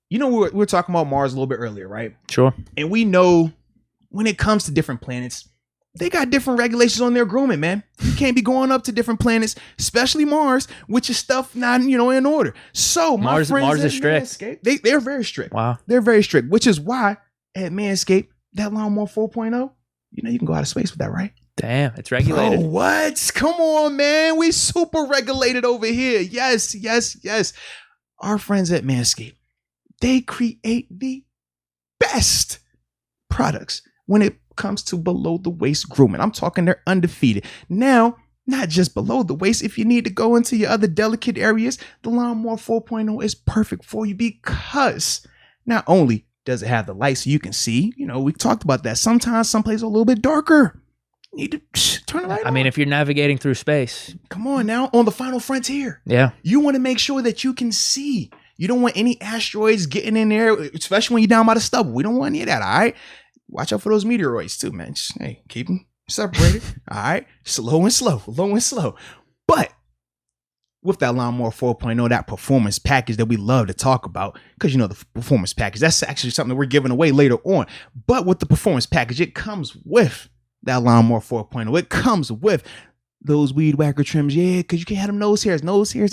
you know, we were talking about Mars a little bit earlier, right? Sure. And we know when it comes to different planets, they got different regulations on their grooming, man. You can't be going up to different planets, especially Mars, with your stuff not, in order. So Mars is strict. Manscaped, they're very strict. Wow. They're very strict, which is why at Manscaped, that Lawnmower 4.0, you can go out of space with that, right? Damn, it's regulated. Oh, what? Come on, man. We super regulated over here. Yes. Our friends at Manscaped, they create the best products when it comes to below the waist grooming. I'm talking they're undefeated. Now, not just below the waist. If you need to go into your other delicate areas, the Lawnmower 4.0 is perfect for you because not only does it have the light so you can see, we talked about that. Sometimes some places are a little bit darker. You need to turn the light on. I mean, if you're navigating through space. Come on now, on the final frontier. Yeah. You want to make sure that you can see. You don't want any asteroids getting in there, especially when you're down by the stubble. We don't want any of that, all right? Watch out for those meteoroids too, man. Just, hey, keep them separated. All right. Slow and slow. But with that Lawnmower 4.0, that performance package that we love to talk about, because the performance package, that's actually something that we're giving away later on. But with the performance package, it comes with that Lawnmower 4.0. It comes with those weed whacker trims. Yeah, because you can't have them nose hairs,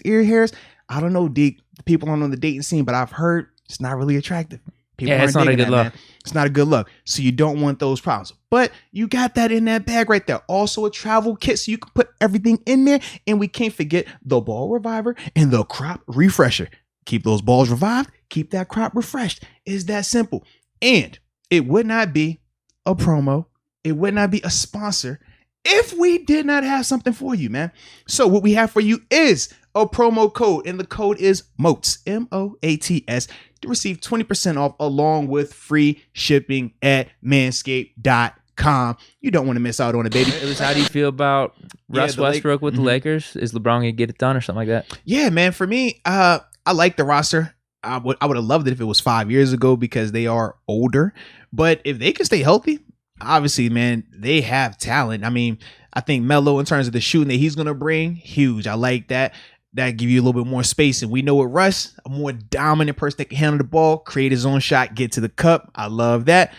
ear hairs. I don't know, Deke. The people aren't on the dating scene, but I've heard it's not really attractive. It's not a good look. It's not a good look. So you don't want those problems. But you got that in that bag right there. Also a travel kit so you can put everything in there. And we can't forget the ball reviver and the crop refresher. Keep those balls revived. Keep that crop refreshed. It's that simple. And it would not be a promo. It would not be a sponsor if we did not have something for you, man. So what we have for you is a promo code. And the code is MOATS, MOATS, to receive 20% off along with free shipping at manscaped.com. You don't want to miss out on it, baby. It was, how do you feel about Russ Westbrook with the Lakers? Is LeBron going to get it done or something like that? Yeah, man. For me, I like the roster. I would have loved it if it was 5 years ago because they are older. But if they can stay healthy, obviously, man, they have talent. I mean, I think Melo, in terms of the shooting that he's going to bring, huge. I like that. That give you a little bit more space. And we know with Russ, a more dominant person that can handle the ball, create his own shot, get to the cup. I love that.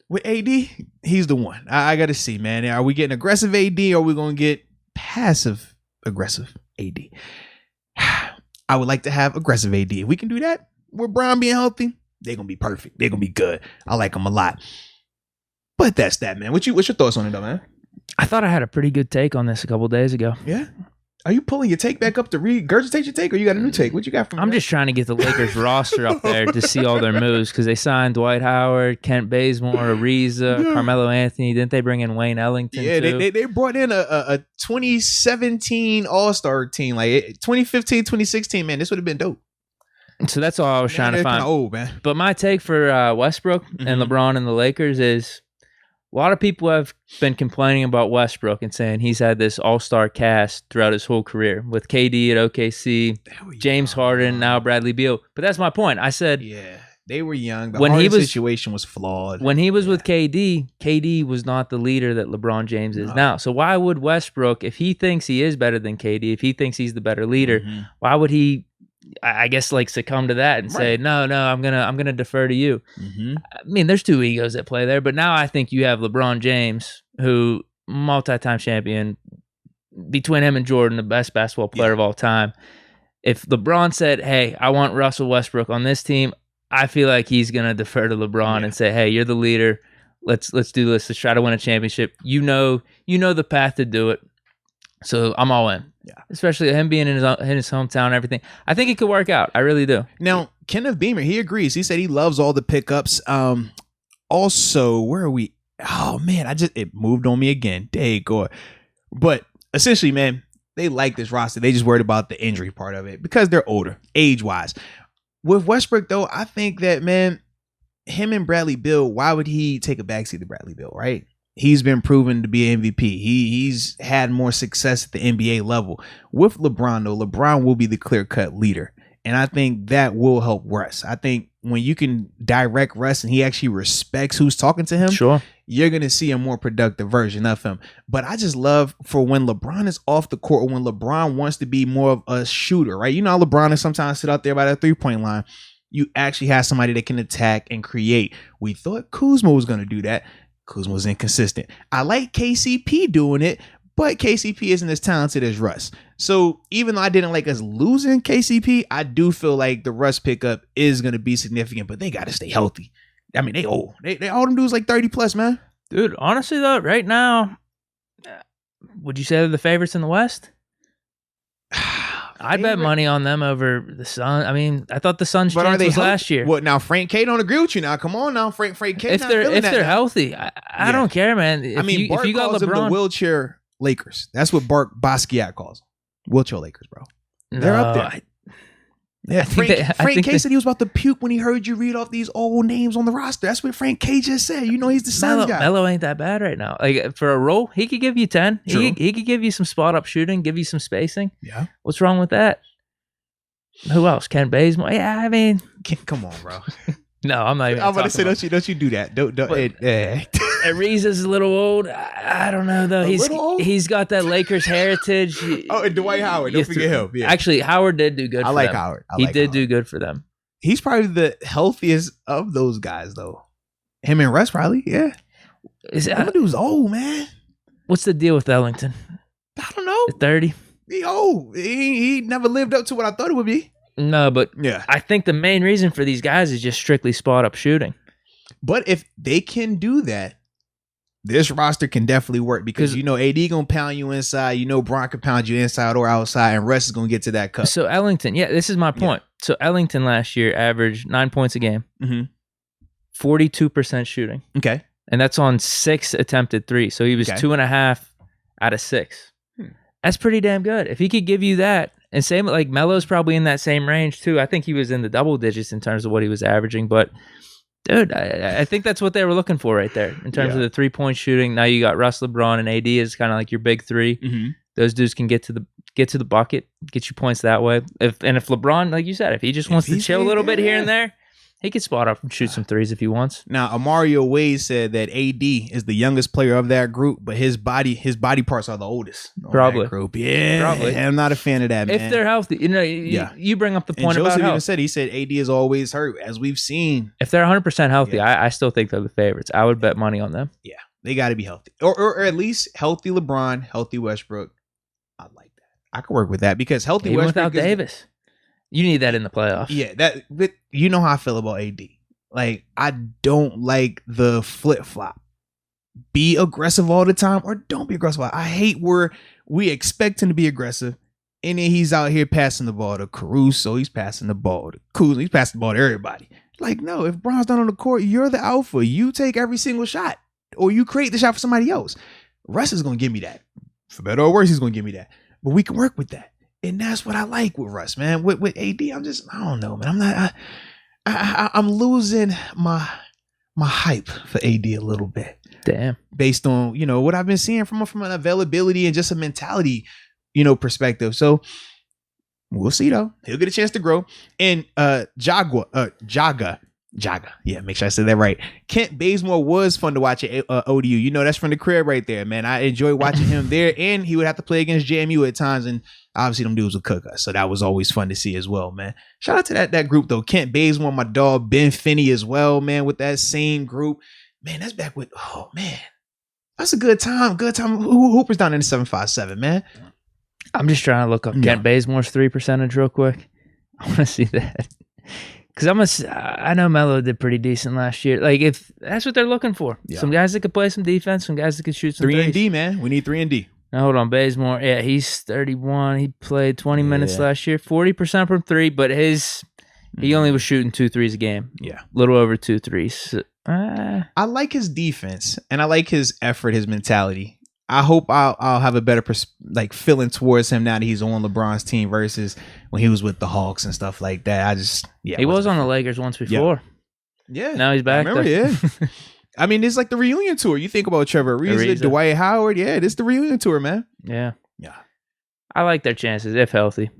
With AD, he's the one. I got to see, man. Are we getting aggressive AD or are we going to get passive aggressive AD? I would like to have aggressive AD. If we can do that with Brown being healthy, they're going to be perfect. They're going to be good. I like them a lot. But that's that, man. What's your thoughts on it, though, man? I thought I had a pretty good take on this a couple days ago. Yeah? Are you pulling your take back up to regurgitate your take, or you got a new take? What you got from I'm that? just trying to get the Lakers roster up there to see all their moves because they signed Dwight Howard, Kent Bazemore, Ariza, Carmelo Anthony. Didn't they bring in Wayne Ellington? Yeah, too? they brought in a 2017 All-Star team, like 2015, 2016. Man, this would have been dope. So that's all I was trying to find. Old, man. But my take for Westbrook and LeBron and the Lakers is a lot of people have been complaining about Westbrook and saying he's had this all-star cast throughout his whole career with KD at OKC, James Harden, now Bradley Beal. But that's my point. I said, yeah, they were young. The situation was flawed. When he was with KD was not the leader that LeBron James is now. So why would Westbrook, if he thinks he is better than KD, if he thinks he's the better leader, why would he, I guess, like succumb to that and say, no, I'm gonna defer to you. I mean, there's two egos at play there, but now I think you have LeBron James, who multi-time champion, between him and Jordan, the best basketball player of all time. If LeBron said, hey, I want Russell Westbrook on this team, I feel like he's gonna defer to LeBron and say, hey, you're the leader. Let's do this. Let's try to win a championship. You know the path to do it. So I'm all in. Yeah, especially him being in his hometown and everything. I think it could work out. I really do. Now, Kenneth Beamer, he agrees. He said he loves all the pickups. Also, where are we? Oh man, it moved on me again. Dang, God. But essentially, man, they like this roster. They just worried about the injury part of it because they're older, age-wise. With Westbrook, though, I think that, man, him and Bradley Beal, why would he take a backseat to Bradley Beal, right? He's been proven to be an MVP. He's had more success at the NBA level. With LeBron, though, LeBron will be the clear-cut leader. And I think that will help Russ. I think when you can direct Russ and he actually respects who's talking to him, you're going to see a more productive version of him. But I just love for when LeBron is off the court, or when LeBron wants to be more of a shooter, right? You know how LeBron is sometimes sit out there by that three-point line. You actually have somebody that can attack and create. We thought Kuzma was going to do that. Kuzma was inconsistent. I like KCP doing it, but KCP isn't as talented as Russ. So even though I didn't like us losing KCP, I do feel like the Russ pickup is going to be significant, but they got to stay healthy. I mean, they old. They all them dudes like 30 plus, man. Dude, honestly though, right now, would you say they're the favorites in the West? I'd bet money on them over the Sun. I mean, I thought the Suns' chance was last year. What now? Frank K don't agree with you now. Come on now, Frank K. If they're healthy, I don't care, man. If Bart you got calls them the wheelchair Lakers. That's what Bart Basquiat calls them. Wheelchair Lakers, bro. They're up there. Frank K said he was about to puke when he heard you read off these old names on the roster. That's what Frank K just said. You know he's the Suns guy. Melo ain't that bad right now. Like for a role, he could give you 10. He could give you some spot up shooting, give you some spacing. Yeah. What's wrong with that? Who else? Kent Bazemore? Yeah, I mean, come on, bro. No, I'm not even. I'm about to say, don't you do that? Don't. Ariz is a little old. I don't know though. He's got that Lakers heritage. And Dwight Howard. Don't forget him. Yeah. Actually, Howard did do good. I like Howard. He did do good for them. He's probably the healthiest of those guys, though. Him and Russ, probably. Yeah. That dude's old, man. What's the deal with Ellington? I don't know. 30. He old. He never lived up to what I thought it would be. No, but yeah, I think the main reason for these guys is just strictly spot up shooting. But if they can do that, this roster can definitely work because AD gonna pound you inside. Bron can pound you inside or outside, and Russ is gonna get to that cup. So Ellington, this is my point. Yeah. So Ellington last year averaged 9 points a game, 42% shooting. Okay, and that's on 6 attempted threes. So he was 2.5 out of 6. That's pretty damn good. If he could give you that. And same like Melo's probably in that same range too. I think he was in the double digits in terms of what he was averaging. But dude, I think that's what they were looking for right there in terms of the 3-point shooting. Now you got Russ, LeBron, and AD is kind of like your big 3. Mm-hmm. Those dudes can get to the bucket, get you points that way. If LeBron, like you said, if he just wants to chill a little bit here and there, he could spot up and shoot some threes if he wants. Now, Amario Wade said that AD is the youngest player of that group, but his body parts are the oldest. Probably. That group. Yeah, probably. I'm not a fan of that, man. If they're healthy, you bring up the point and about health. Joseph even said AD is always hurt, as we've seen. If they're 100% healthy, I still think they're the favorites. I would bet money on them. Yeah, they got to be healthy, or at least healthy LeBron, healthy Westbrook. I like that. I could work with that because healthy even Westbrook without Davis. You need that in the playoffs. Yeah, but you know how I feel about AD. Like, I don't like the flip-flop. Be aggressive all the time or don't be aggressive. I hate where we expect him to be aggressive and then he's out here passing the ball to Caruso. He's passing the ball to Kuzma. He's passing the ball to everybody. Like, no, if Bron's not on the court, you're the alpha. You take every single shot or you create the shot for somebody else. Russ is going to give me that. For better or worse, he's going to give me that. But we can work with that. And that's what I like with Russ, man. With AD, I don't know, man. I'm losing my hype for AD a little bit. Damn. Based on, what I've been seeing from an availability and just a mentality, perspective. So we'll see though. He'll get a chance to grow. And Jaga. Yeah, make sure I said that right. Kent Bazemore was fun to watch at ODU. That's from the crib right there, man. I enjoy watching him there. And he would have to play against JMU at times. And obviously them dudes would cook us. So that was always fun to see as well, man. Shout out to that group though. Kent Bazemore, my dog, Ben Finney as well, man, with that same group. Man, that's back with, oh man. That's a good time. Good time. Hooper's down in the 757, man. I'm just trying to look up Kent Bazemore's 3 percentage real quick. I want to see that. Because I know Melo did pretty decent last year. Like, if that's what they're looking for. Yeah. Some guys that could play some defense, some guys that could shoot some 3 and D, man. We need 3 and D. Now, hold on. Bazemore, he's 31. He played 20 minutes last year. 40% from 3, but he only was shooting 2 threes a game. Yeah. A little over 2 threes. I like his defense, and I like his effort, his mentality. I hope I'll have a better feeling towards him now that he's on LeBron's team versus when he was with the Hawks and stuff like that. He was on the Lakers once before. Yeah. Now he's back. I remember, I mean, it's like the reunion tour. You think about Trevor Ariza, Dwight Howard. Yeah, this is the reunion tour, man. Yeah. I like their chances if healthy.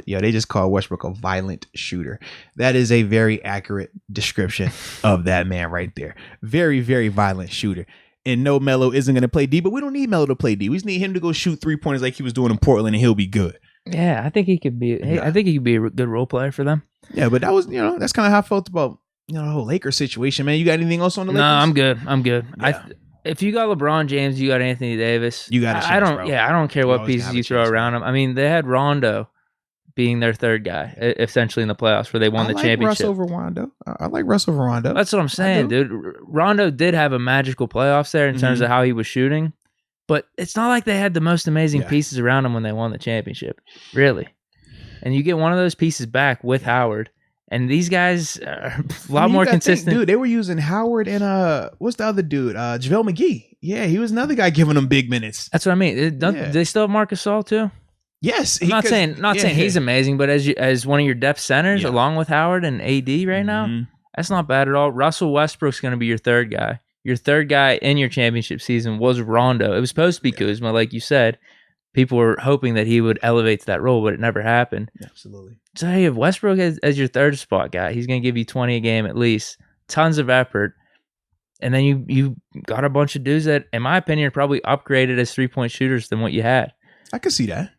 They just call Westbrook a violent shooter. That is a very accurate description of that man right there. Very, very violent shooter. And no, Melo isn't going to play D, but we don't need Melo to play D. We just need him to go shoot 3-pointers like he was doing in Portland, and he'll be good. Yeah, I think he could be. I think he could be a good role player for them. Yeah, but that was, that's kind of how I felt about, the whole Lakers situation, man. You got anything else on the Lakers? No, I'm good. I'm good. Yeah. If you got LeBron James, you got Anthony Davis. You got a chance, I don't. bro. Yeah, I don't care You what always pieces have a you throw chance, around man. them. I mean, they had Rondo being their third guy, essentially in the playoffs where they won the championship. Russ over Rondo. I like Russ over Rondo. That's what I'm saying, dude. Rondo did have a magical playoffs there in terms of how he was shooting, but it's not like they had the most amazing pieces around him when they won the championship, really. And you get one of those pieces back with Howard, and these guys are a lot more consistent. Dude, they were using Howard and what's the other dude? JaVale McGee. Yeah, he was another guy giving them big minutes. That's what I mean. They still have Marcus Gasol too? Yes, I'm not saying he's amazing, but as one of your depth centers, along with Howard and AD right now, that's not bad at all. Russell Westbrook's going to be your third guy. Your third guy in your championship season was Rondo. It was supposed to be Kuzma, like you said. People were hoping that he would elevate to that role, but it never happened. Absolutely. So you have Westbrook as your third spot guy. He's going to give you 20 a game at least. Tons of effort. And then you got a bunch of dudes that, in my opinion, are probably upgraded as 3-point shooters than what you had. I could see that.